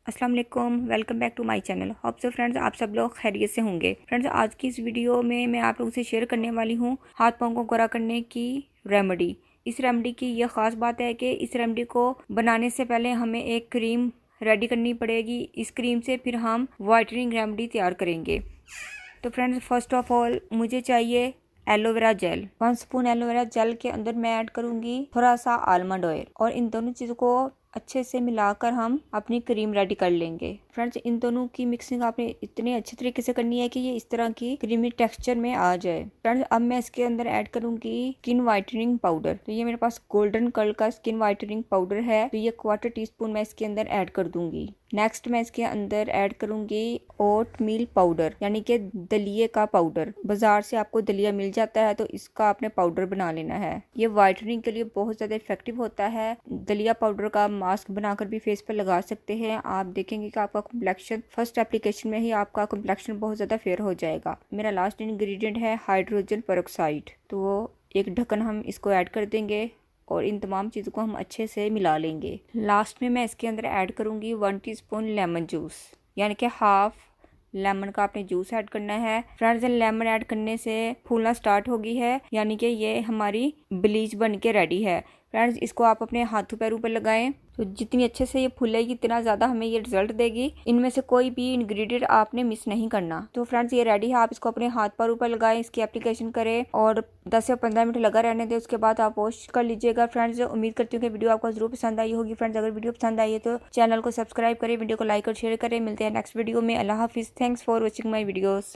अस्सलाम वालेकुम, welcome back to my channel. Hope so friends आप सब लोग खैरियत से होंगे। फ्रेंड्स आज की इस वीडियो में मैं आप लोगों से शेयर करने वाली हूँ हाथ पाँव को गोरा करने की रेमेडी। इस रेमेडी की यह खास बात है कि इस रेमेडी को बनाने से पहले हमें एक क्रीम रेडी करनी पड़ेगी। इस क्रीम से फिर हम वाइटनिंग रेमेडी तैयार करेंगे। तो फ्रेंड्स फर्स्ट ऑफ ऑल मुझे चाहिए aloe vera gel. 1 spoon aloe vera gel के अंदर मैं ऐड करूंगी थोड़ा सा आलमंड ऑयल और इन दोनों चीज़ों को अच्छे से मिलाकर हम अपनी क्रीम रेडी कर लेंगे। फ्रेंड्स इन दोनों की मिक्सिंग आपने इतने अच्छे तरीके से करनी है कि ये इस तरह की क्रीमी टेक्सचर में आ जाए। फ्रेंड्स अब मैं इसके अंदर ऐड करूंगी स्किन वाइटनिंग पाउडर। तो ये मेरे पास गोल्डन कलर का स्किन वाइटनिंग पाउडर है, तो ये 1/4 टीस्पून मैं इसके अंदर ऐड कर दूंगी। नेक्स्ट मैं इसके अंदर ऐड करूंगी ओट मील पाउडर, यानी कि दलिये का पाउडर। बाजार से आपको दलिया मिल जाता है तो इसका आपने पाउडर बना लेना है। ये वाइटनिंग के लिए बहुत ज्यादा इफेक्टिव होता है। दलिया पाउडर का मास्क बनाकर भी फेस पर लगा सकते हैं। आप देखेंगे कि आपका कॉम्प्लेक्शन फर्स्ट एप्लीकेशन में ही आपका कॉम्प्लेक्शन बहुत ज्यादा फेयर हो जाएगा। मेरा लास्ट इंग्रेडिएंट है हाइड्रोजन पेरोक्साइड। तो एक ढक्कन हम इसको ऐड कर देंगे और इन तमाम चीज़ों को हम अच्छे से मिला लेंगे। लास्ट में मैं इसके अंदर ऐड करूंगी 1 टीस्पून लेमन जूस, यानी कि हाफ लेमन का आपने जूस ऐड करना है। फ्रेंड्स लेमन ऐड करने से फूलना स्टार्ट हो गई है, यानी कि ये हमारी ब्लीच बन के रेडी है। फ्रेंड्स इसको आप अपने हाथों पैरों पर लगाएं, तो जितनी अच्छे से ये फूलेगी इतना ज़्यादा हमें ये रिजल्ट देगी। इनमें से कोई भी इंग्रेडिएंट आपने मिस नहीं करना। तो फ्रेंड्स ये रेडी है, आप इसको अपने हाथ पैरों पर लगाएं, इसकी एप्लीकेशन करें और 10 से 15 मिनट लगा रहने दें। उसके बाद आप वॉश कर लीजिएगा। फ्रेंड्स उम्मीद करती हूँ कि वीडियो आपको जरूर पसंद आई होगी। फ्रेंड्स अगर वीडियो पसंद आई है तो चैनल को सब्सक्राइब करें, वीडियो को लाइक और शेयर करें। मिलते हैं नेक्स्ट वीडियो में। अल्लाह हाफिज़। Thanks for watching my videos.